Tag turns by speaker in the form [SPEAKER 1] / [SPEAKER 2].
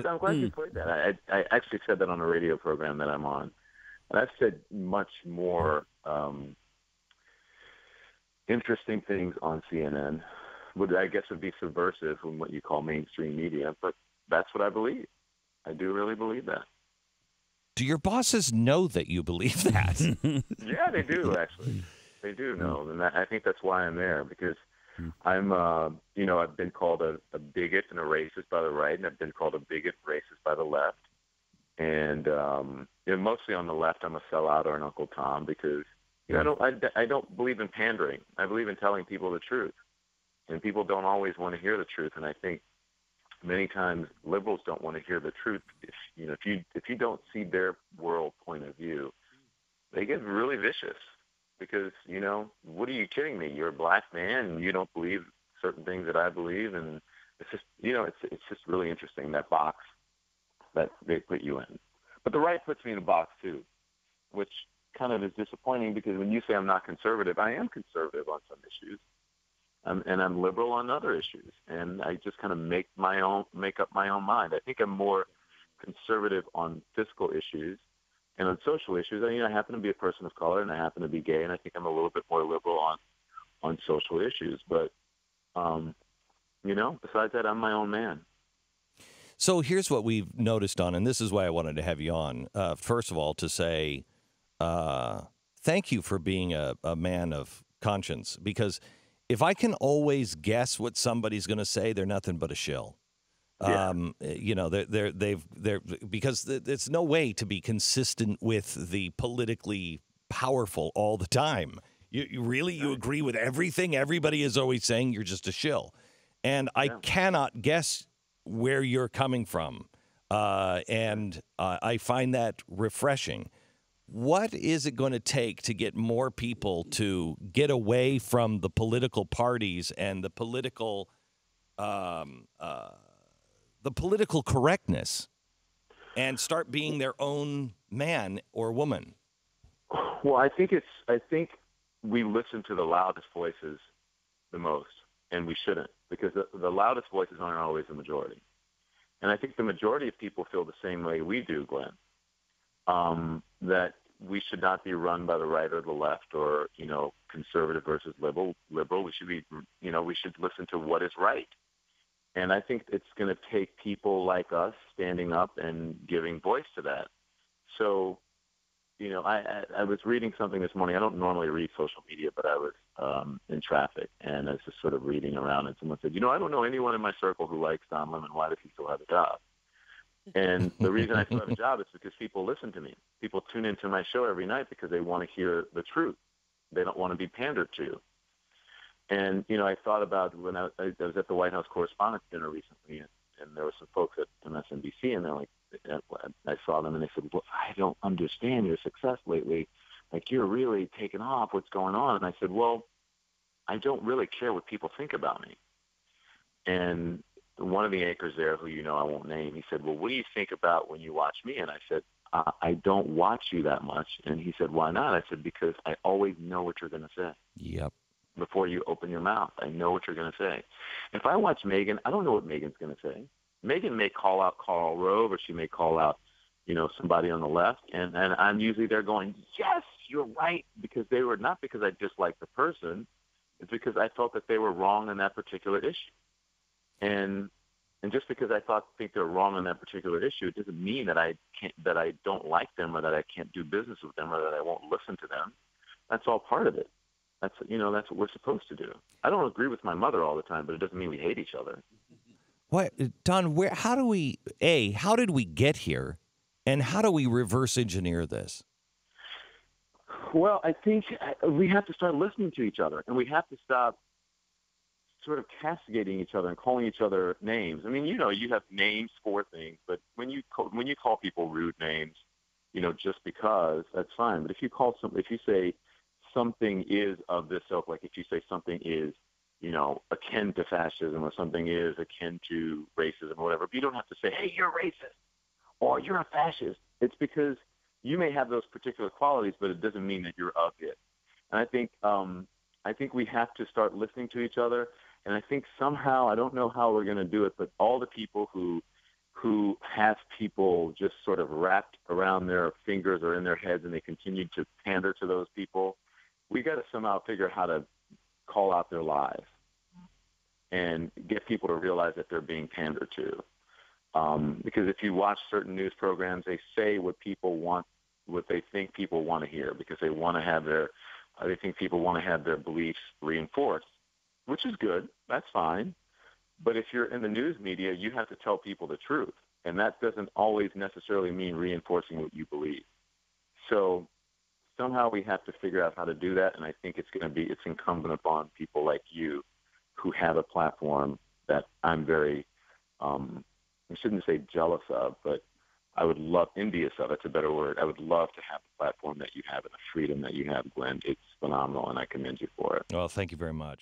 [SPEAKER 1] I'm glad you played that. I actually said that on a radio program that I'm on. And I've said much more interesting things on CNN, would I guess would be subversive from what you call mainstream media, but that's what I believe. I do really believe that.
[SPEAKER 2] Do your bosses know that you believe that?
[SPEAKER 1] Yeah, they do, actually. They do know. And I think that's why I'm there, because I'm, I've been called a bigot and a racist by the right, and I've been called a bigot and racist by the left. And mostly on the left, I'm a sellout or an Uncle Tom because I don't believe in pandering. I believe in telling people the truth, and people don't always want to hear the truth. And I think many times liberals don't want to hear the truth. If you don't see their world point of view, they get really vicious because what are you kidding me? You're a black man and you don't believe certain things that I believe, and it's just it's just really interesting, that box that they put you in. But the right puts me in a box too, which kind of is disappointing because when you say I'm not conservative, I am conservative on some issues, and I'm liberal on other issues, and I just kind of make up my own mind. I think I'm more conservative on fiscal issues and on social issues. I happen to be a person of color, and I happen to be gay, and I think I'm a little bit more liberal on social issues. But besides that, I'm my own man.
[SPEAKER 2] So here's what we've noticed on, and this is why I wanted to have you on. First of all, to say thank you for being a man of conscience, because if I can always guess what somebody's going to say, they're nothing but a shill.
[SPEAKER 1] Yeah.
[SPEAKER 2] They're because it's no way to be consistent with the politically powerful all the time. You agree with everything everybody is always saying. You're just a shill, and I cannot guess where you're coming from, and I find that refreshing. What is it going to take to get more people to get away from the political parties and the political correctness and start being their own man or woman?
[SPEAKER 1] Well, I think we listen to the loudest voices the most, and we shouldn't, because the loudest voices aren't always the majority. And I think the majority of people feel the same way we do, Glenn, that we should not be run by the right or the left, or conservative versus liberal. We should be, we should listen to what is right. And I think it's going to take people like us standing up and giving voice to that. So, I was reading something this morning. I don't normally read social media, but I was in traffic, and I was just sort of reading around, and someone said, I don't know anyone in my circle who likes Don Lemon. Why does he still have a job? And the reason I still have a job is because people listen to me. People tune into my show every night because they want to hear the truth. They don't want to be pandered to. And, I thought about when I was at the White House Correspondents' Dinner recently, and there were some folks at MSNBC, and they're like, I saw them, and they said, well, I don't understand your success lately. Like, you're really taking off. What's going on? And I said, well, I don't really care what people think about me. And one of the anchors there, who I won't name, he said, well, what do you think about when you watch me? And I said, I don't watch you that much. And he said, why not? I said, because I always know what you're going to say.
[SPEAKER 2] Yep.
[SPEAKER 1] Before you open your mouth, I know what you're going to say. If I watch Megyn, I don't know what Megyn's going to say. Megyn may call out Karl Rove, or she may call out, somebody on the left, and I'm usually there going, yes, you're right, because they were, not because I disliked the person, it's because I felt that they were wrong in that particular issue. And just because I think they're wrong on that particular issue, it doesn't mean that I don't like them, or that I can't do business with them, or that I won't listen to them. That's all part of it. That's what we're supposed to do. I don't agree with my mother all the time, but it doesn't mean we hate each other.
[SPEAKER 2] What, Don? How did we get here, and how do we reverse engineer this?
[SPEAKER 1] Well, I think we have to start listening to each other, and we have to stop sort of castigating each other and calling each other names. I mean, you have names for things, but when you call people rude names, just because, that's fine. But if you say something is of this ilk, like if you say something is, akin to fascism, or something is akin to racism or whatever, but you don't have to say, hey, you're racist or you're a fascist. It's because you may have those particular qualities, but it doesn't mean that you're of it. And I think we have to start listening to each other. And I think somehow, I don't know how we're going to do it, but all the people who who have people just sort of wrapped around their fingers or in their heads, and they continue to pander to those people. We got to somehow figure out how to call out their lies and get people to realize that they're being pandered to. Because if you watch certain news programs, they say what people want, what they think people want to hear, because they want to have they think people want to have their beliefs reinforced, which is good. That's fine. But if you're in the news media, you have to tell people the truth, and that doesn't always necessarily mean reinforcing what you believe. So somehow we have to figure out how to do that, and I think it's incumbent upon people like you who have a platform that I'm very, I shouldn't say jealous of, but I would love, envious of, it's a better word. I would love to have the platform that you have and the freedom that you have, Glenn. It's phenomenal, and I commend you for it.
[SPEAKER 2] Well, thank you very much.